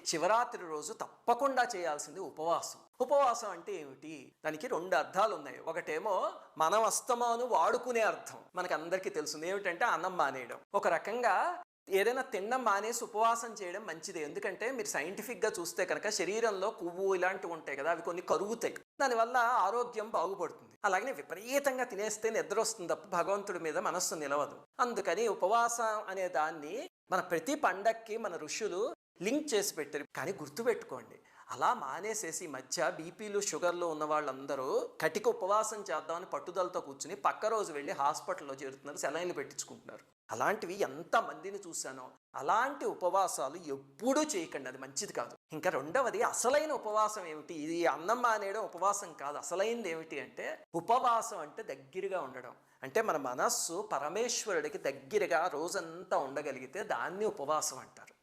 శివరాత్రి రోజు తప్పకుండా చేయాల్సింది ఉపవాసం. ఉపవాసం అంటే ఏమిటి? దానికి 2 అర్థాలు ఉన్నాయి. ఒకటేమో మనం అస్తమాను వాడుకునే అర్థం, మనకు అందరికీ తెలుస్తుంది. ఏమిటంటే అన్నం మానేయడం. ఒక రకంగా ఏదైనా తినడం మానేసి ఉపవాసం చేయడం మంచిదే. ఎందుకంటే మీరు సైంటిఫిక్గా చూస్తే కనుక శరీరంలో కొవ్వు ఇలాంటివి ఉంటాయి కదా, అవి కొన్ని కరుగుతాయి. దానివల్ల ఆరోగ్యం బాగుపడుతుంది. అలాగనే విపరీతంగా తినేస్తే నిద్ర వస్తుంది తప్ప భగవంతుడి మీద మనస్సు నిలవదు. అందుకని ఉపవాసం అనే దాన్ని మన ప్రతి పండక్కి మన ఋషులు లింక్ చేసి పెట్టారు. కానీ గుర్తుపెట్టుకోండి, అలా మానేసేసి మధ్య బీపీలు షుగర్లు ఉన్న వాళ్ళందరూ కటిక ఉపవాసం చేద్దామని పట్టుదలతో కూర్చుని పక్క రోజు వెళ్ళి హాస్పిటల్లో చేరుతున్నారు, సెలైన్లు పెట్టించుకుంటున్నారు. అలాంటివి ఎంతమందిని చూశానో. అలాంటి ఉపవాసాలు ఎప్పుడూ చేయకండి, అది మంచిది కాదు. ఇంకా రెండవది, అసలైన ఉపవాసం ఏమిటి? ఇది అన్నం మానేయడం ఉపవాసం కాదు. అసలైనది ఏమిటి అంటే ఉపవాసం అంటే దగ్గరగా ఉండడం. అంటే మన మనస్సు పరమేశ్వరుడికి దగ్గరగా రోజంతా ఉండగలిగితే దాన్ని ఉపవాసం అంటారు.